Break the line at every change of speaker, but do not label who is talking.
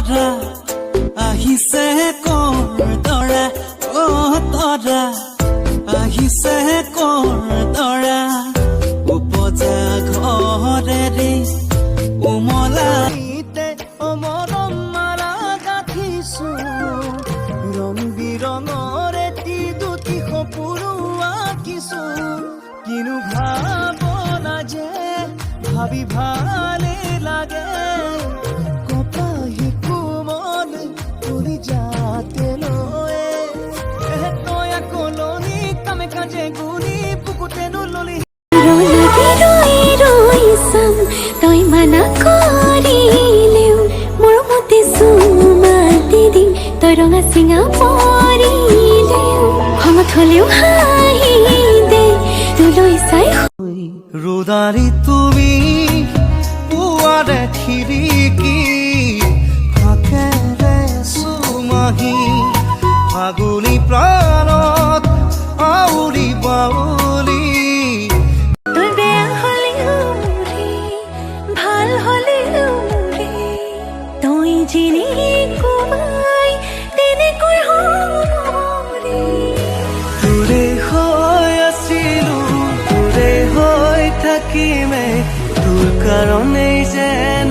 তৰা আহিছে কৰ তৰা তৰা আহিছে কৰ তৰা উপজা ঘৰেৰে উমলা অমৰম মাৰা গাঠিছো ৰং বিৰঙৰ এটি দুটি সপোনো আঁকিছো কিনো ভাৱনা যে ভাবি ভালে লাগে কপাহি কোমল তুলি যাতে লয়ে তয়া কলনি কামে কাজে গুলি বুকুতে নুললি
তই মানা কৰিলেও মোৰ মতে চুমাতি দিম তই ৰঙা চিঙা পৰিলেও খঙত হলেও হাঁহি দে তোলৈ চাই
ৰোদাৰি তুমি পুৱাৰে খিৰিকী ফাকেৰে চুমাহি ফাগুনী প্ৰাণত আউৰি বাউলি
তই বেয়া হলেও মোৰে ভাল হলেও মোৰে তই যেনেকৈ তেনেকৈ হৰে
তোৰে হৈ আছিলো তোৰে হৈ থাকিমে তোৰ কাৰণেই যেন